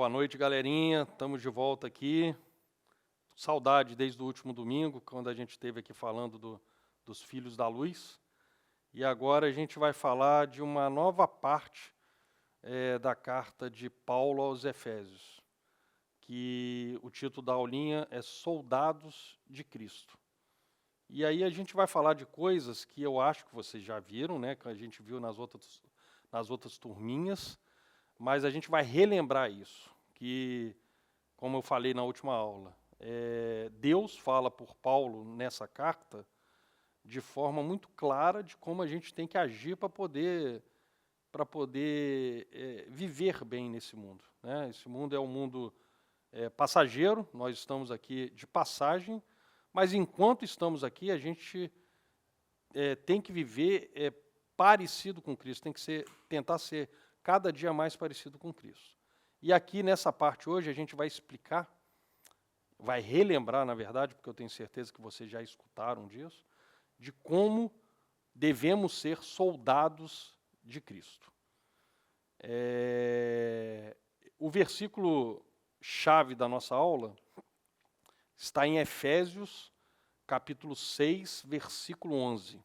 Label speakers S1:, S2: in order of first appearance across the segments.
S1: Boa noite, galerinha. Estamos de volta aqui. Saudade desde o último domingo, quando a gente esteve aqui falando dos Filhos da Luz. E agora a gente vai falar de uma nova parte da carta de Paulo aos Efésios, que o título da aulinha é Soldados de Cristo. E aí a gente vai falar de coisas que eu acho que vocês já viram, né, que a gente viu nas outras turminhas, mas a gente vai relembrar isso, que, como eu falei na última aula, Deus fala por Paulo nessa carta de forma muito clara de como a gente tem que agir para poder viver bem nesse mundo, né? Esse mundo é um mundo passageiro, nós estamos aqui de passagem, mas enquanto estamos aqui, a gente tem que viver parecido com Cristo, tem que tentar ser cada dia mais parecido com Cristo. E aqui nessa parte hoje a gente vai explicar, vai relembrar, na verdade, porque eu tenho certeza que vocês já escutaram disso, de como devemos ser soldados de Cristo. O versículo-chave da nossa aula está em Efésios, capítulo 6, versículo 11.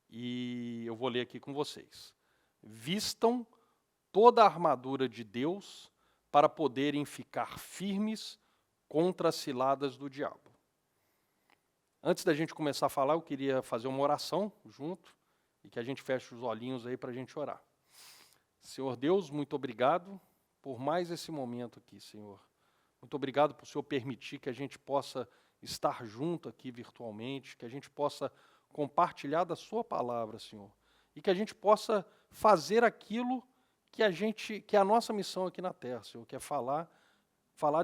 S1: E eu vou ler aqui com vocês. Vistam toda a armadura de Deus para poderem ficar firmes contra as ciladas do diabo. Antes da gente começar a falar, eu queria fazer uma oração junto e que a gente feche os olhinhos aí para a gente orar. Senhor Deus, muito obrigado por mais esse momento aqui, Senhor. Muito obrigado por o Senhor permitir que a gente possa estar junto aqui virtualmente, que a gente possa compartilhar da sua palavra, Senhor, e que a gente possa fazer aquilo que é a nossa missão aqui na Terra, Senhor, que é falar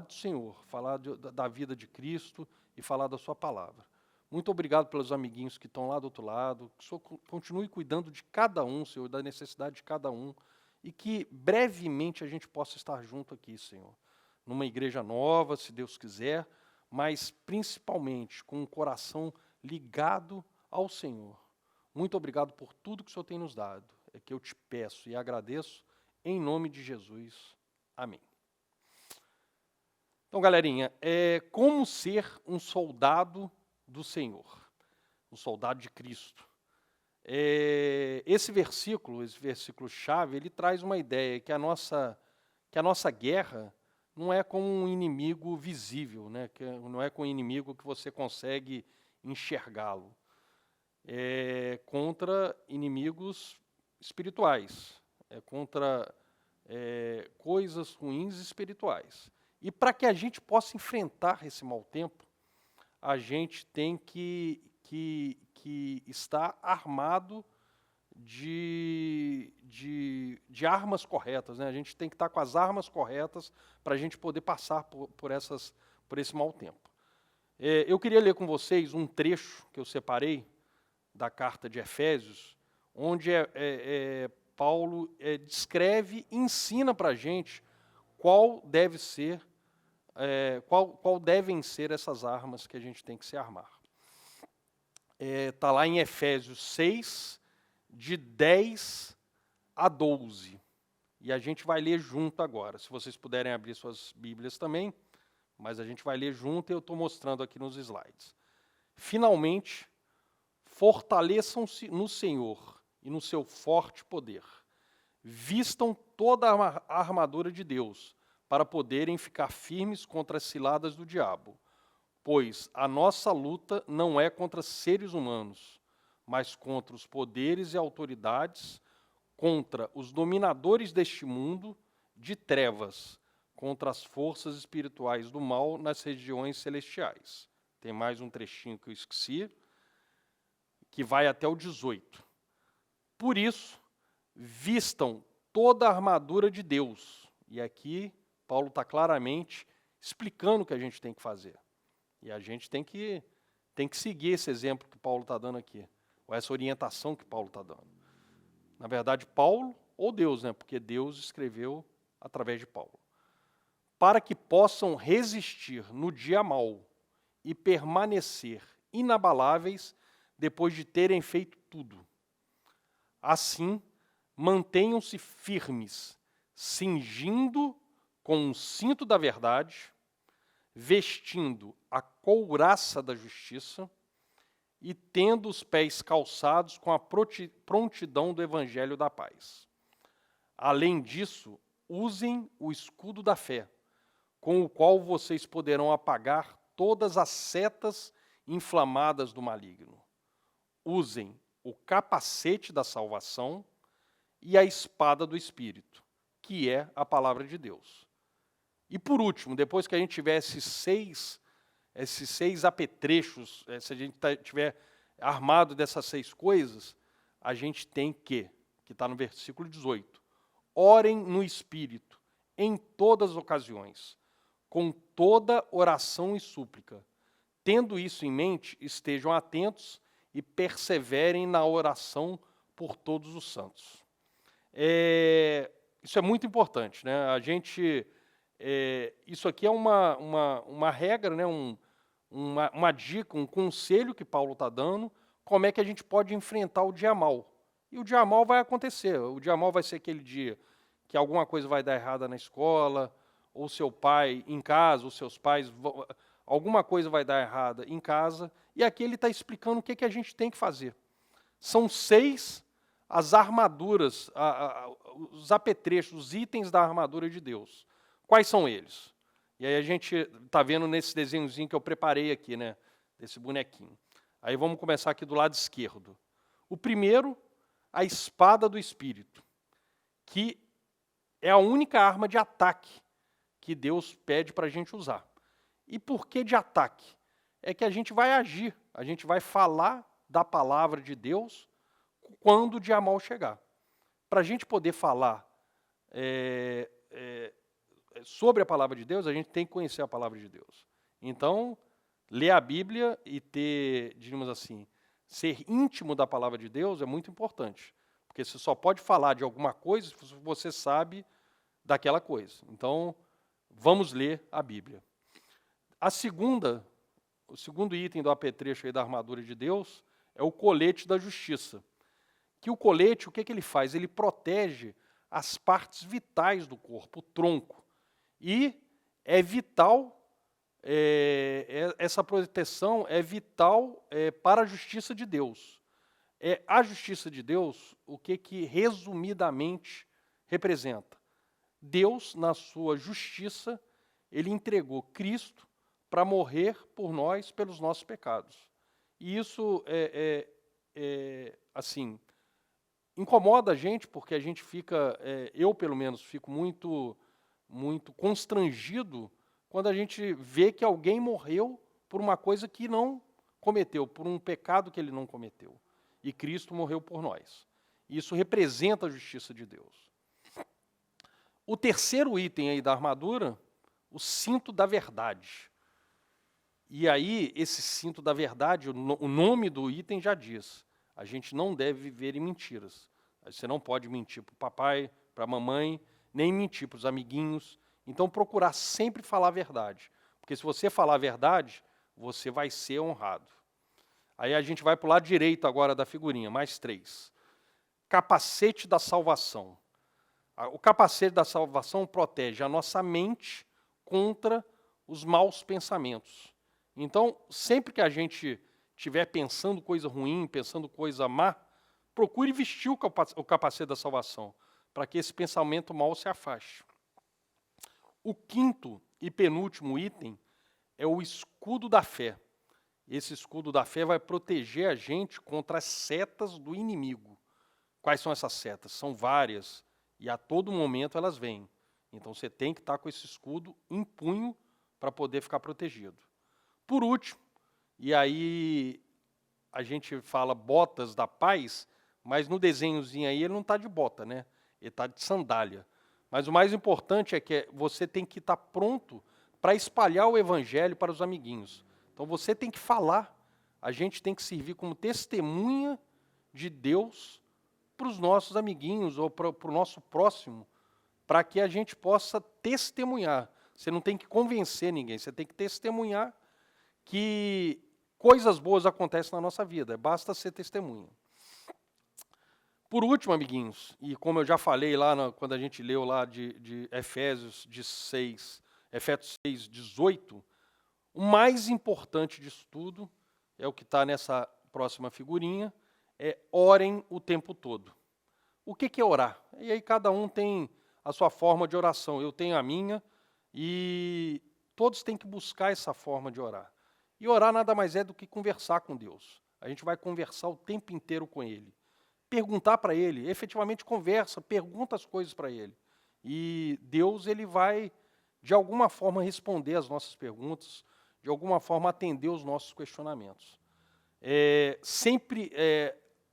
S1: do Senhor, falar da vida de Cristo e falar da sua palavra. Muito obrigado pelos amiguinhos que estão lá do outro lado, que o Senhor continue cuidando de cada um, Senhor, da necessidade de cada um, e que brevemente a gente possa estar junto aqui, Senhor, numa igreja nova, se Deus quiser, mas principalmente com um coração ligado ao Senhor. Muito obrigado por tudo que o Senhor tem nos dado. É que eu te peço e agradeço em nome de Jesus. Amém. Então, galerinha, como ser um soldado do Senhor, um soldado de Cristo? Esse versículo-chave, ele traz uma ideia que a nossa guerra não é com um inimigo visível, né? Não é com um inimigo que você consegue enxergá-lo. É contra inimigos espirituais, contra coisas ruins espirituais. E para que a gente possa enfrentar esse mau tempo, a gente tem que estar armado de armas corretas, né? A gente tem que estar com as armas corretas para a gente poder passar por esse mau tempo. Eu queria ler com vocês um trecho que eu separei da carta de Efésios, onde Paulo descreve e ensina para a gente qual devem ser essas armas que a gente tem que se armar. Está lá em Efésios 6, de 10 a 12. E a gente vai ler junto agora. Se vocês puderem abrir suas Bíblias também, mas a gente vai ler junto e eu estou mostrando aqui nos slides. Finalmente, fortaleçam-se no Senhor e no seu forte poder. Vistam toda a armadura de Deus para poderem ficar firmes contra as ciladas do diabo. Pois a nossa luta não é contra seres humanos, mas contra os poderes e autoridades, contra os dominadores deste mundo de trevas, contra as forças espirituais do mal nas regiões celestiais. Tem mais um trechinho que eu esqueci, que vai até o 18. Por isso, vistam toda a armadura de Deus. E aqui, Paulo está claramente explicando o que a gente tem que fazer. E a gente tem que seguir esse exemplo que Paulo está dando aqui, ou essa orientação que Paulo está dando. Na verdade, Paulo ou Deus, né? Porque Deus escreveu através de Paulo. Para que possam resistir no dia mau e permanecer inabaláveis depois de terem feito tudo. Assim, mantenham-se firmes, cingindo com o cinto da verdade, vestindo a couraça da justiça e tendo os pés calçados com a prontidão do evangelho da paz. Além disso, usem o escudo da fé, com o qual vocês poderão apagar todas as setas inflamadas do maligno. Usem o capacete da salvação e a espada do Espírito, que é a palavra de Deus. E por último, depois que a gente tiver esses seis apetrechos, se a gente tiver armado dessas 6 coisas, a gente tem que está no versículo 18, orem no Espírito, em todas as ocasiões, com toda oração e súplica. Tendo isso em mente, estejam atentos e perseverem na oração por todos os santos. Isso é muito importante, né? Isso aqui é uma regra, né? Uma dica, um conselho que Paulo está dando, como é que a gente pode enfrentar o dia mal. E o dia mal vai acontecer. O dia mal vai ser aquele dia que alguma coisa vai dar errada na escola, ou seu pai em casa, os seus pais, alguma coisa vai dar errada em casa. E aqui ele está explicando o que a gente tem que fazer. São 6 as armaduras, os apetrechos, os itens da armadura de Deus. Quais são eles? E aí a gente está vendo nesse desenhozinho que eu preparei aqui, né? Desse bonequinho. Aí vamos começar aqui do lado esquerdo. O primeiro, a espada do Espírito, que é a única arma de ataque que Deus pede para a gente usar. E por que de ataque? É que a gente vai agir, a gente vai falar da palavra de Deus quando o dia mal chegar. Para a gente poder falar sobre a palavra de Deus, a gente tem que conhecer a palavra de Deus. Então, ler a Bíblia e ter, diríamos assim, ser íntimo da palavra de Deus é muito importante. Porque você só pode falar de alguma coisa se você sabe daquela coisa. Então, vamos ler a Bíblia. O segundo item do apetrecho aí da armadura de Deus é o colete da justiça. Que o colete, o que ele faz? Ele protege as partes vitais do corpo, o tronco. E é vital, essa proteção é vital para a justiça de Deus. A justiça de Deus, o que resumidamente representa? Deus, na sua justiça, ele entregou Cristo para morrer por nós, pelos nossos pecados. E isso, assim, incomoda a gente, porque a gente fica, eu pelo menos, fico muito constrangido quando a gente vê que alguém morreu por uma coisa que não cometeu, por um pecado que ele não cometeu. E Cristo morreu por nós. Isso representa a justiça de Deus. O terceiro item aí da armadura, o cinto da verdade. E aí, esse cinto da verdade, o nome do item já diz, a gente não deve viver em mentiras. Você não pode mentir para o papai, para a mamãe, nem mentir para os amiguinhos. Então, procurar sempre falar a verdade. Porque se você falar a verdade, você vai ser honrado. Aí a gente vai para o lado direito agora da figurinha, mais 3. Capacete da salvação. O capacete da salvação protege a nossa mente contra os maus pensamentos. Então, sempre que a gente estiver pensando coisa ruim, pensando coisa má, procure vestir o capacete da salvação, para que esse pensamento mau se afaste. O quinto e penúltimo item é o escudo da fé. Esse escudo da fé vai proteger a gente contra as setas do inimigo. Quais são essas setas? São várias, e a todo momento elas vêm. Então você tem que estar com esse escudo em punho para poder ficar protegido. Por último, e aí a gente fala botas da paz, mas no desenhozinho aí ele não está de bota, né? Ele está de sandália. Mas o mais importante é que você tem que estar pronto para espalhar o evangelho para os amiguinhos. Então você tem que falar, a gente tem que servir como testemunha de Deus para os nossos amiguinhos ou para o nosso próximo, para que a gente possa testemunhar. Você não tem que convencer ninguém, você tem que testemunhar que coisas boas acontecem na nossa vida, basta ser testemunha. Por último, amiguinhos, e como eu já falei lá quando a gente leu lá de Efésios 6:18, o mais importante disso tudo é o que está nessa próxima figurinha, é orem o tempo todo. O que é orar? E aí cada um tem a sua forma de oração, eu tenho a minha, e todos têm que buscar essa forma de orar. E orar nada mais é do que conversar com Deus. A gente vai conversar o tempo inteiro com Ele. Perguntar para Ele, efetivamente conversa, pergunta as coisas para Ele. E Deus ele vai, de alguma forma, responder as nossas perguntas, de alguma forma atender os nossos questionamentos.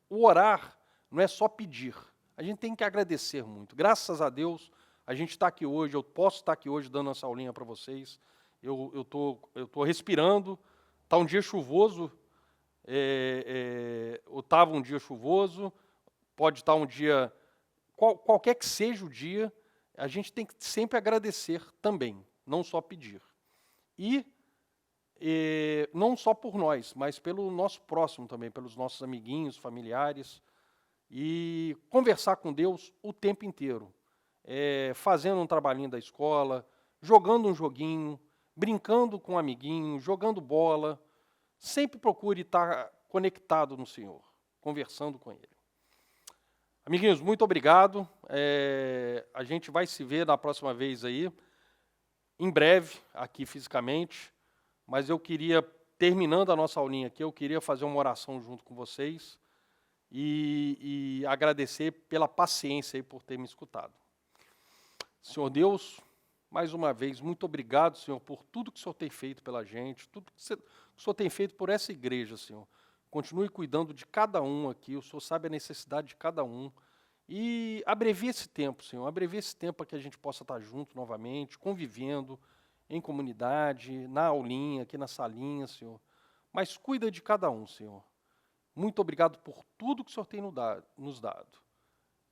S1: O orar não é só pedir, a gente tem que agradecer muito. Graças a Deus, a gente está aqui hoje, eu posso estar aqui hoje dando essa aulinha para vocês, eu tô respirando, está um dia chuvoso, estava um dia chuvoso, pode estar um dia, qualquer que seja o dia, a gente tem que sempre agradecer também, não só pedir. E não só por nós, mas pelo nosso próximo também, pelos nossos amiguinhos, familiares, e conversar com Deus o tempo inteiro, fazendo um trabalhinho da escola, jogando um joguinho, brincando com um amiguinho, jogando bola, sempre procure estar conectado no Senhor, conversando com Ele. Amiguinhos, muito obrigado. A gente vai se ver na próxima vez aí, em breve, aqui fisicamente. Mas eu queria, terminando a nossa aulinha aqui, eu queria fazer uma oração junto com vocês e agradecer pela paciência aí por ter me escutado. Senhor Deus, mais uma vez, muito obrigado, Senhor, por tudo que o Senhor tem feito pela gente, tudo que o Senhor tem feito por essa igreja, Senhor. Continue cuidando de cada um aqui, o Senhor sabe a necessidade de cada um. E abrevie esse tempo, Senhor, abrevie esse tempo para que a gente possa estar junto novamente, convivendo em comunidade, na aulinha, aqui na salinha, Senhor. Mas cuida de cada um, Senhor. Muito obrigado por tudo que o Senhor tem nos dado.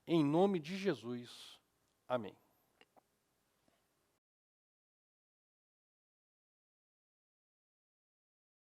S1: Em nome de Jesus. Amém.